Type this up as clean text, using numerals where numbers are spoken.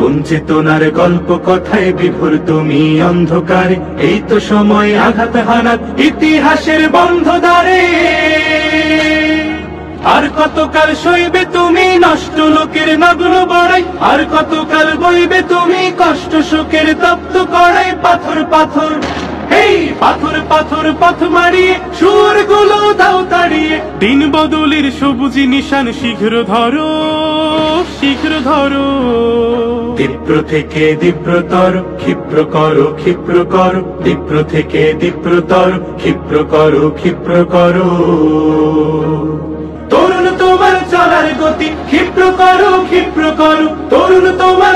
কোন চেতনার গল্প কথায় বিভোর তুমি অন্ধকারে, এই তো সময় আঘাত হানাত ইতিহাসের বন্ধ দ্বারে। আর কতকাল সইবে তুমি নষ্ট লোকের নগ্ন বড়াই, আর কতকাল বইবে তুমি কষ্ট শোকের তপ্ত করাই। পাথর পাথর এই পাথর পাথর পথ মারিয়ে সুরগুলো দাও তাড়িয়ে, দিন বদলের সবুজ নিশান শীঘ্র ধরো, শীঘ্র ধরো। তীব্র থেকে তীব্রতর ক্ষিপ্র করো, ক্ষিপ্র করো। তীব্র থেকে তীব্রতর ক্ষিপ্র করো, ক্ষিপ্র করো। তরুণ তোমার চলার গতি ক্ষিপ্র করো, ক্ষিপ্র করো। তরুণ তোমার